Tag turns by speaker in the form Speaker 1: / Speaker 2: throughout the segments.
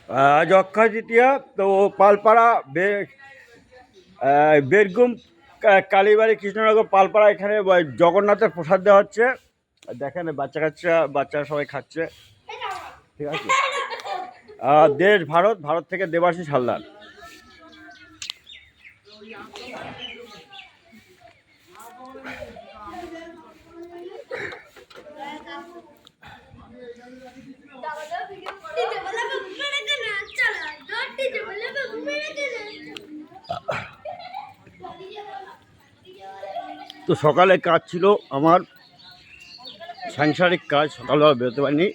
Speaker 1: আজ অক্ষয় তৃতীয়া। তো পালপাড়া বেরগুম কালীবাড়ি কৃষ্ণনগর পালপাড়া এখানে জগন্নাথের প্রসাদ দেওয়া হচ্ছে। দেখেন বাচ্চারা সবাই খাচ্ছে। ঠিক আছে। দেশ ভারত থেকে দেবাশিস হালদার। তো সকালে কাজ ছিল আমার, সাংসারিক কাজ, সকালবেলা বেরোতে পারিনি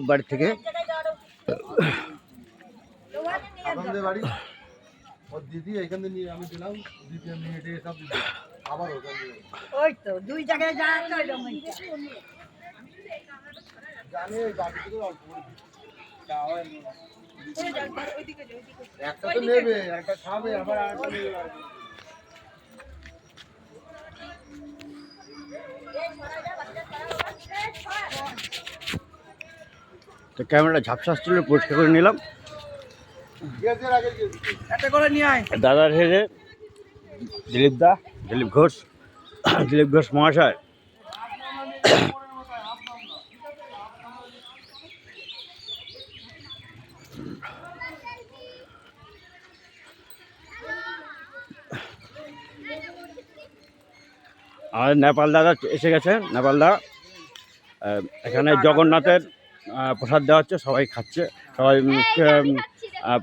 Speaker 1: বাড়ি থেকে।
Speaker 2: দিদি এখানে নিয়ে আমি দিলাম, দিদি আমি হেঁটে সব দিদি আবার
Speaker 3: ওই তো দুই জায়গায় যাওয়া তো
Speaker 2: জানি বাকি তো অল্প একটা তো নেবে, একটা খাবে, আবার আরেকটা নেবে।
Speaker 1: তো ক্যামেরাটা ঝাপসা আসছিল, পরিষ্কার করে নিলাম।
Speaker 3: একটা করে নিয়ে আয়।
Speaker 1: দাদার হেরে দিলীপ ঘোষ মহাশয়। আর নেপাল দাদা এসে গেছে। নেপাল দা এখানে জগন্নাথের প্রসাদ দেওয়া হচ্ছে, সবাই খাচ্ছে, সবাই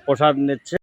Speaker 1: প্রসাদ নিচ্ছে।